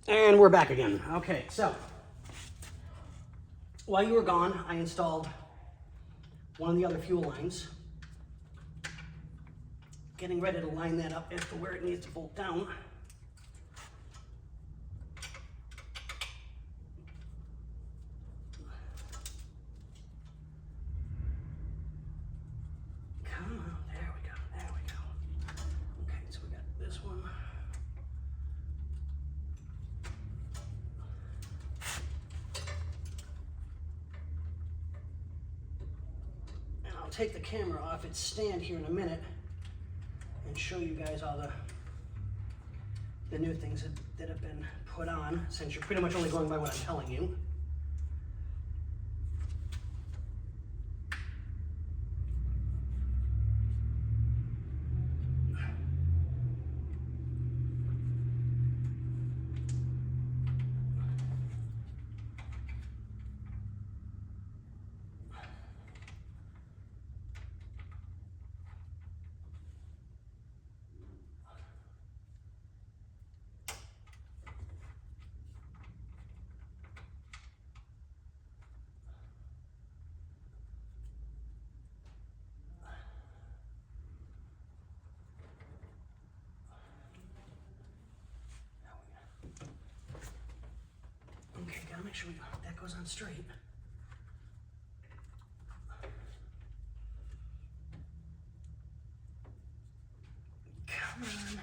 And we're back again. Okay, so while you were gone, I installed one of the other fuel lines. Getting ready to line that up as to where it needs to bolt down. Come on, there we go, there we go. Okay, so we got this one. And I'll take the camera off its stand here in a minute and show you guys all the new things that have been put on, since you're pretty much only going by what I'm telling you. Okay, gotta make sure that goes on straight. Come on.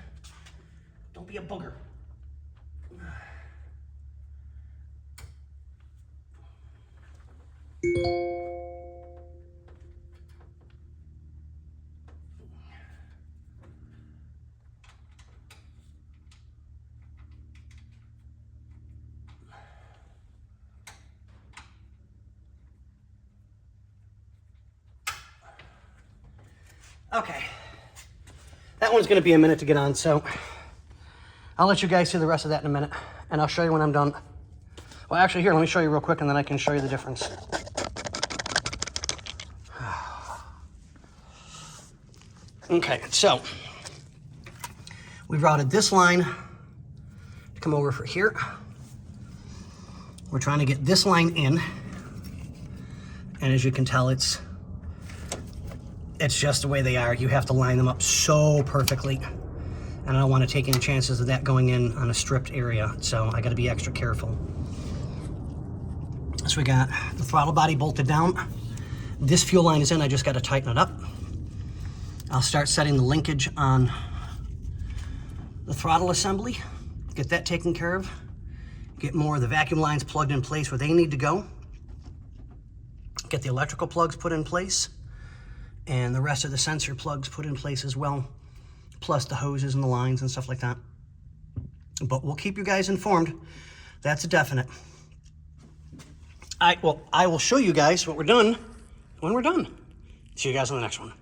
Don't be a booger. Okay, that one's gonna be a minute to get on, so I'll let you guys see the rest of that in a minute, and I'll show you when I'm done. Well, actually, here, let me show you real quick, and then I can show you the difference. Okay, so we've routed this line to come over for here. We're trying to get this line in, and as you can tell, it's just the way they are. You have to line them up so perfectly, and I don't want to take any chances of that going in on a stripped area, so I got to be extra careful. So we got the throttle body bolted down. This fuel line is in. I just got to tighten it up. I'll start setting the linkage on the throttle assembly, get that taken care of, get more of the vacuum lines plugged in place where they need to go, get the electrical plugs put in place, and the rest of the sensor plugs put in place as well, plus the hoses and the lines and stuff like that. But we'll keep you guys informed. That's a definite. I will show you guys what we're done when we're done. See you guys on the next one.